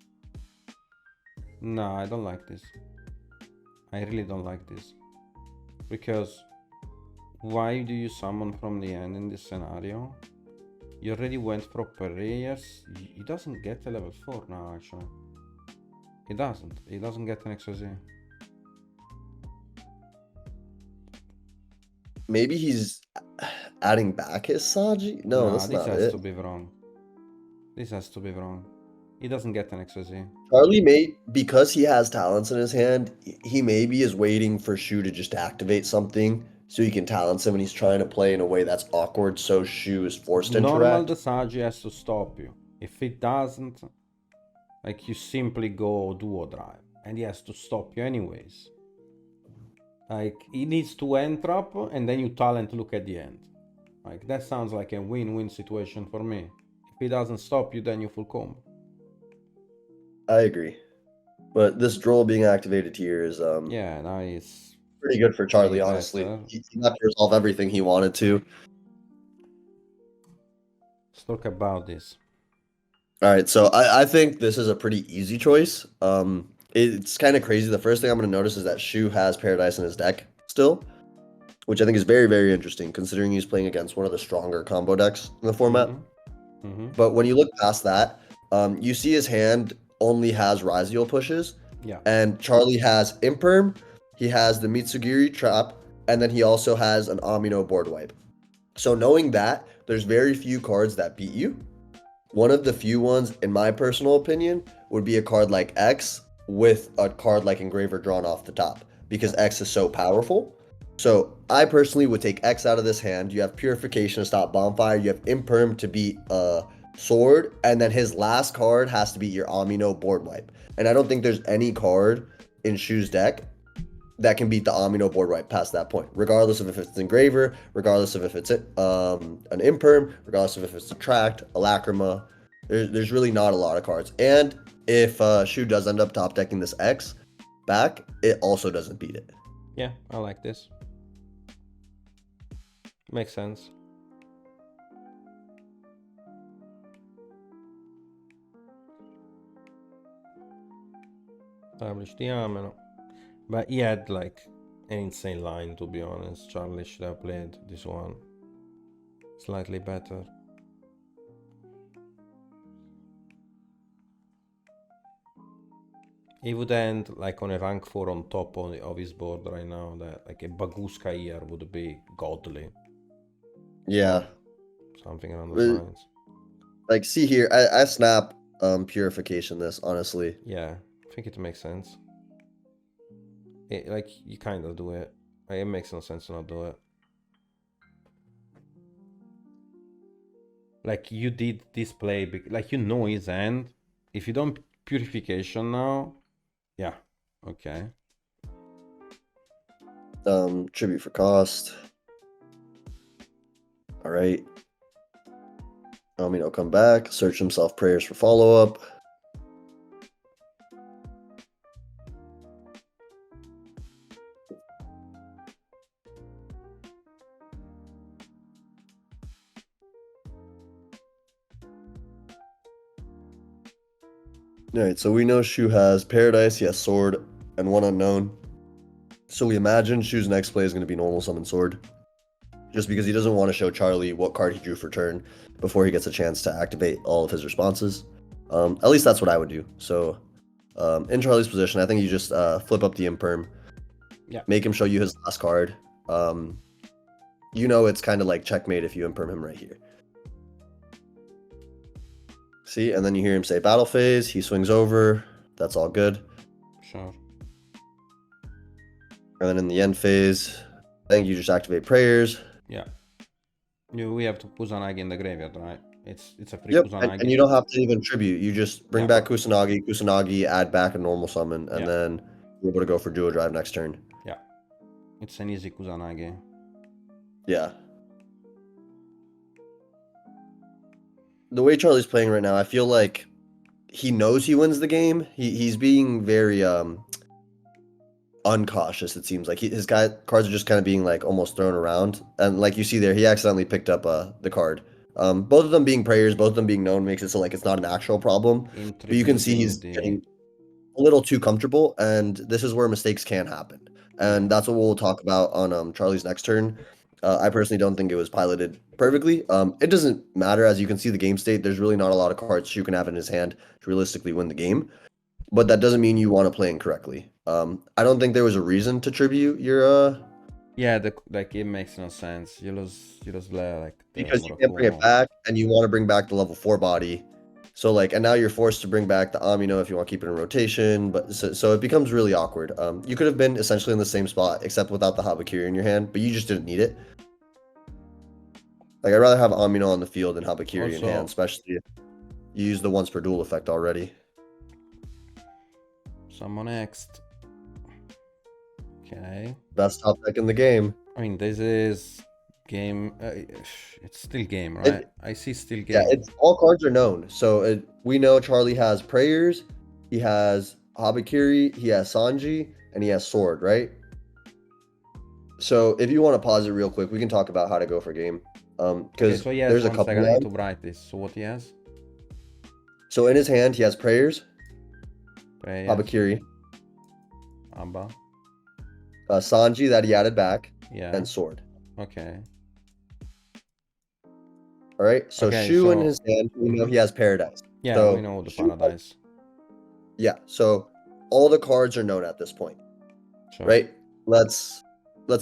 No, I don't like this. I really don't like this. Because why do you summon from the end in this scenario? You already went for prayers. He doesn't get a level 4 now, actually. He doesn't. He doesn't get an XOZ. Maybe he's adding back his Saji? No, that's not it. This has to be wrong. This has to be wrong. He doesn't get an XOZ. Charlie may, because he has talents in his hand, he maybe is waiting for Shu to just activate something so he can talents him and he's trying to play in a way that's awkward so Shu is forced to interact. Normal the Saji has to stop you. If it doesn't, like, you simply go duo drive and he has to stop you anyways. Like, he needs to entrap and then you talent look at the end. Like, that sounds like a win-win situation for me. If he doesn't stop you, then you full combo. I agree. But this Droll being activated here is yeah, nice. Pretty good for Charlie, honestly. He got to resolve everything he wanted to. Let's talk about this. All right, so I think this is a pretty easy choice. It's kind of crazy. The first thing I'm going to notice is that Shu has Paradise in his deck still, which I think is very, very interesting considering he's playing against one of the stronger combo decks in the format. But when you look past that, you see his hand only has Raziel pushes. Yeah. And Charlie has Imperm, he has the Mitsugiri trap, and then he also has an Amino board wipe. So knowing that, there's very few cards that beat you. One of the few ones, in my personal opinion, would be a card like X with a card like Engraver drawn off the top because X is so powerful. So I personally would take X out of this hand. You have Purification to stop Bonfire. You have Imperm to beat Sword, and then his last card has to be your Amino board wipe. And I don't think there's any card in Shu's deck that can beat the Amino board wipe past that point, regardless of if it's Engraver, regardless of if it's an Imperm, regardless of if it's a Tract, a Lacrima. There's really not a lot of cards. And if Shu does end up top decking this X back, it also doesn't beat it. Yeah, I like this. Makes sense. Establish the Amino. But he had like an insane line, to be honest. Charlie should have played this one slightly better. He would end like on a rank 4 on top of his board right now. That like a Baguska here would be godly. Yeah. Something around those lines. Like, see here, I snap Purification this, honestly. Yeah, I think it makes sense. Like, you kind of do it. Like, it makes no sense to not do it. Like, you did this play, like, you know his end. If you don't Purification now, yeah, okay. Tribute for cost. All right. Amino come back, search himself prayers for follow-up. All right, so we know Shu has Paradise, he has Sword, and one unknown. So we imagine Shu's next play is going to be normal summon Sword. Just because he doesn't want to show Charlie what card he drew for turn before he gets a chance to activate all of his responses. At least that's what I would do. So in Charlie's position, I think you just flip up the Imperm. Yeah. Make him show you his last card. You know it's kind of like checkmate if you Imperm him right here. See, and then you hear him say battle phase. He swings over. That's all good. Sure. And then in the end phase, I think you just activate prayers. Yeah. We have to Kusanagi in the graveyard, right? It's a free Yep, Kusanagi. and you don't have to even tribute. You just bring Yeah. back Kusanagi, add back a normal summon, and then you're able to go for duo drive next turn. Yeah. It's an easy Kusanagi. Yeah. The way Charlie's playing right now, I feel like he knows he wins the game. He's being very uncautious, it seems like. His cards are just kind of being like almost thrown around. And like you see there, he accidentally picked up the card. Both of them being prayers, both of them being known makes it so like it's not an actual problem. But you can see he's getting a little too comfortable, and this is where mistakes can happen. And that's what we'll talk about on Charlie's next turn. I personally don't think it was piloted perfectly. It doesn't matter. As you can see the game state, there's really not a lot of cards Shu can have in his hand to realistically win the game. But that doesn't mean you want to play incorrectly. I don't think there was a reason to tribute your yeah, like it makes no sense. You lose like because you can't bring it back, and you want to bring back the level 4 body. So like, and now you're forced to bring back the Amino if you want to keep it in rotation. But so it becomes really awkward. You could have been essentially in the same spot except without the Habakiri in your hand, but you just didn't need it. Like, I'd rather have Amino on the field than Habakiri in hand, especially if you use the once per duel effect already. Someone next. Okay. Best top deck in the game. I mean, this is game. It's still game, right? I see still game. Yeah, it's all cards are known. So we know Charlie has prayers, he has Habakiri, he has Sanji, and he has Sword, right? So if you want to pause it real quick, we can talk about how to go for game. Because so there's a couple. I need to write this. So what he has? So in his hand, he has prayers, Habakiri, Abba, Sanji that he added back, and Sword. Okay. All right. So Shu in his hand, we know he has Paradise. Yeah, so we know the Paradise. Yeah. So all the cards are known at this point. Sure. Right. Let's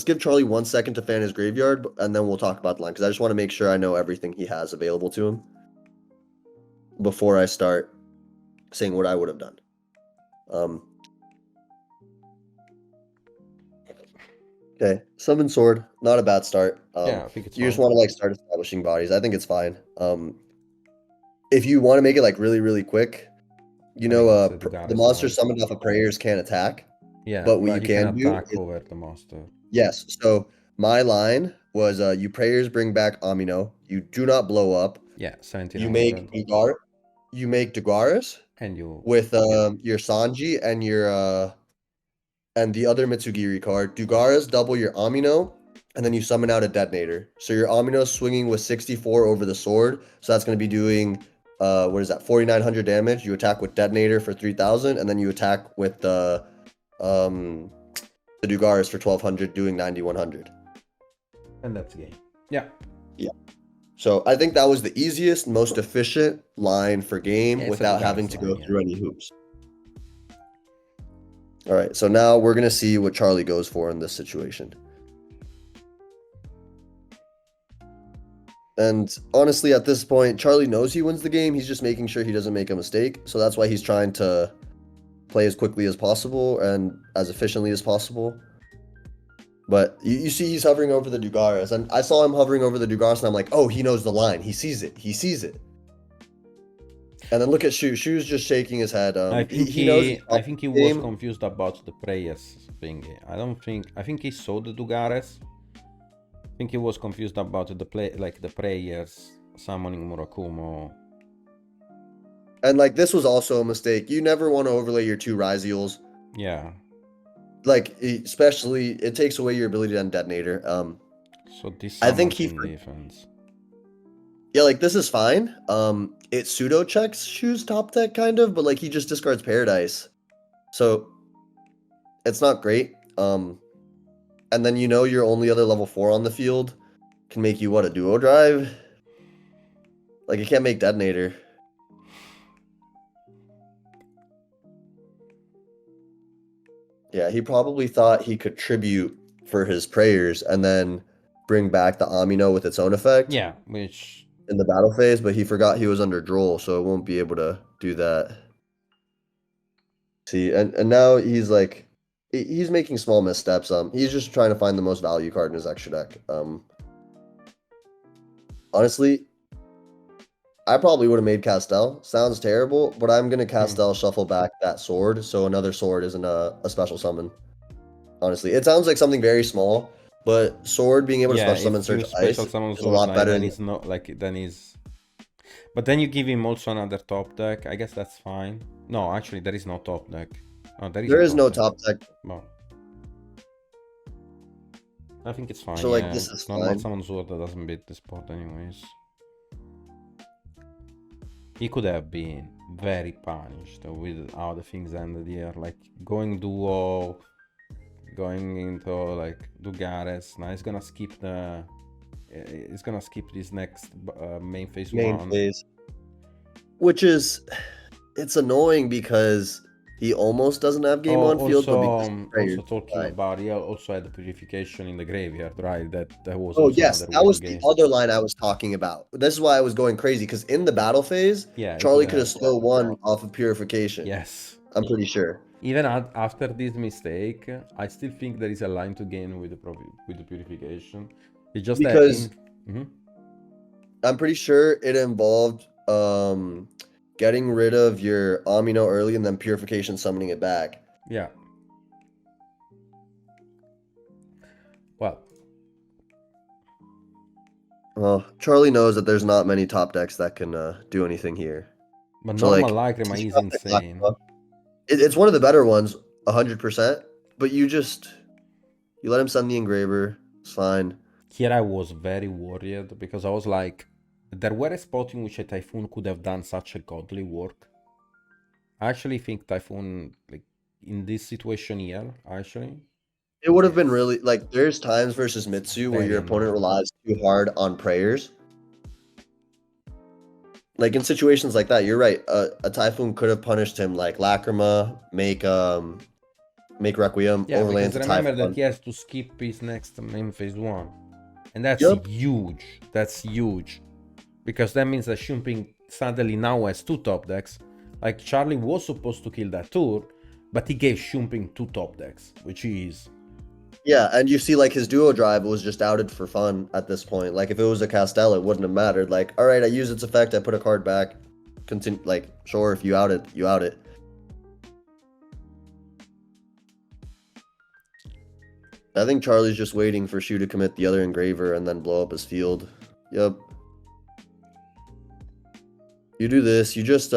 give Charlie 1 second to fan his graveyard, and then we'll talk about the line because I just want to make sure I know everything he has available to him. before I start saying what I would have done. Okay, summon sword, not a bad start. Yeah, I think it's You just fine. want to like start establishing bodies. I think it's fine. If you want to make it like really, really quick, you I know, think it's a the Dugares monster now. summoned off of prayers can't attack, Yeah, but what you but he can can do attack is over the master. yes. So my line was, you prayers bring back Amino. You do not blow up. Yeah, You 1700. make Dugaris And you with your Sanji and your and the other Mitsugiri card. Dugaris double your Amino, and then you summon out a detonator. So your Amino swinging with 64 over the sword. So that's going to be doing what is that? 4900 damage. You attack with detonator for 3000, and then you attack with the Dugaris for 1200, doing 9100. and that's game. Yeah. Yeah. So I think that was the easiest, most efficient line for game Yeah, it's a without Dugares having to go line, yeah. through any hoops. All right, so now we're gonna see what Charlie goes for in this situation. And honestly, at this point, Charlie knows he wins the game. He's just making sure he doesn't make a mistake. So that's why he's trying to play as quickly as possible and as efficiently as possible. But you see he's hovering over the Dugaras. And I saw him hovering over the Dugaras, and I'm like, oh, he knows the line. He sees it. He sees it. And then look at Shu. Shu's just shaking his head. I think he knows it's I think he game. was confused about the prayers thing. I think he saw the Dugares. I think he was confused about the prayers summoning Murakumo. And like this was also a mistake. You never want to overlay your two Ryzeals. Yeah. Like especially it takes away your ability to end detonator. So this I think summons in defense. Yeah, like this is fine. It pseudo checks Shu's top deck kind of, but like he just discards Paradise. So it's not great. And then you know your only other level 4 on the field can make you what, a duo drive? Like it can't make detonator. Yeah, he probably thought he could tribute for his prayers and then bring back the Amino with its own effect. Yeah, which in the battle phase, but he forgot he was under Droll, so it won't be able to do that. See, and now he's like, he's making small missteps. He's just trying to find the most value card in his extra deck. Honestly, I probably would have made Castel. Sounds terrible, but I'm gonna Castel shuffle back that sword, so another sword isn't a special summon. Honestly, it sounds like something very small, but sword being able to special summon Surge Ice is a lot better. Then it's not like then is. But then you give him also another top deck. I guess that's fine. No, actually, there is no top deck. Oh, there is no top deck. Well, I think it's fine. So like this is normal fine. summon sword that doesn't beat the spot anyways. He could have been very punished with how the things ended here, like going duo, going into like Dugares. Now he's gonna skip the. He's gonna skip this next main phase phase, which is, it's annoying because he almost doesn't have game on field. But also talking about, he also had the purification in the graveyard, right? That was. Oh yes, that was the other line I was talking about. This is why I was going crazy, because in the battle phase, Charlie could have still won off of purification. Yes, I'm pretty sure. Even after this mistake, I still think there is a line to gain with the purification. It's just because I'm pretty sure it involved getting rid of your Amino early and then purification summoning it back. Yeah. Well, Charlie knows that there's not many top decks that can do anything here. But so normal Lacrima is insane. It's one of the better ones, 100%. But you let him send the engraver. It's fine. Here I was very worried because I was like, there were a spot in which a Typhoon could have done such a godly work. I actually think Typhoon, like in this situation here, it would have been really, like, there's times versus Mitsu where your opponent relies too hard on prayers. Like in situations like that, you're right. A Typhoon could have punished him, like Lacrima, make Requiem, overlay into Typhoon. Remember that he has to skip his next main phase 1. And that's huge. That's huge. Because that means that suddenly now has 2 top decks. Like, Charlie was supposed to kill that turn, but he gave Shumping 2 top decks, which is... Yeah, and you see, like, his duo drive was just outed for fun at this point. Like, if it was a Castell, it wouldn't have mattered. Like, all right, I use its effect, I put a card back. Continue, like, sure, if you out it, you out it. I think Charlie's just waiting for Shu to commit the other engraver and then blow up his field. Yep. You do this, you just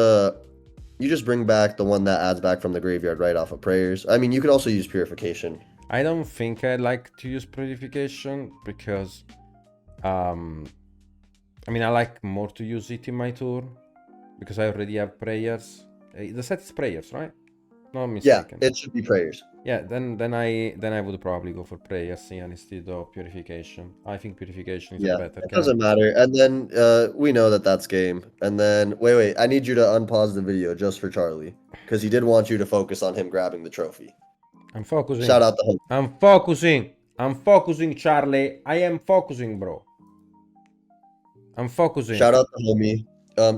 bring back the one that adds back from the graveyard right off of prayers. I mean, you could also use purification. I don't think I like to use purification because I mean, I like more to use it in my turn because I already have prayers. The set is prayers, right? No, I'm mistaken. Yeah, it should be prayers. Yeah, then I would probably go for prayers instead of purification. I think purification is a better it card. doesn't matter. And then we know that that's game. And then wait, I need you to unpause the video just for Charlie because he did want you to focus on him grabbing the trophy. I'm focusing. Shout out to him. I'm focusing, Charlie. I am focusing, bro. I'm focusing. Shout out to homie.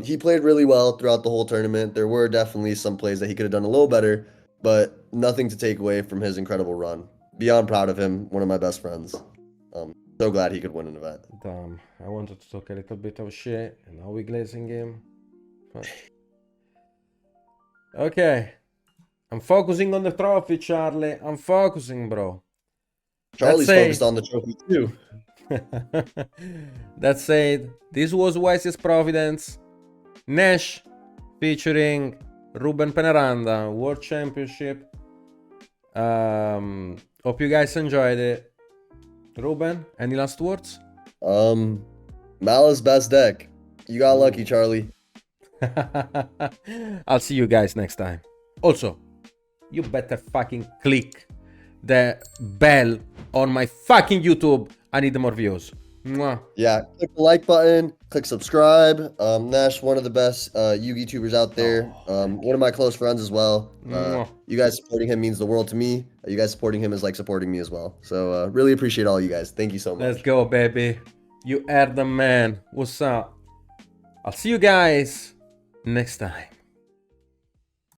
He played really well throughout the whole tournament. There were definitely some plays that he could have done a little better, but nothing to take away from his incredible run. Beyond proud of him, one of my best friends. So glad he could win an event. Damn, I wanted to talk a little bit of shit, and now we're glazing him. But... Okay. I'm focusing on the trophy, Charlie. I'm focusing, bro. Charlie's focused on the trophy too. That said, this was YCS Providence. Nash featuring Ruben Penaranda, World Championship. Hope you guys enjoyed it. Ruben, any last words? Mala's best deck. You got lucky, Charlie. I'll see you guys next time. Also, you better fucking click the bell on my fucking YouTube. I need more views. Mwah. Yeah, click the like button, click subscribe. Nash, one of the best Yugi tubers out there. One of my close friends as well. You guys supporting him means the world to me. You guys supporting him is like supporting me as well. So really appreciate all you guys. Thank you so much. Let's go, baby. You are the man. What's up? I'll see you guys next time.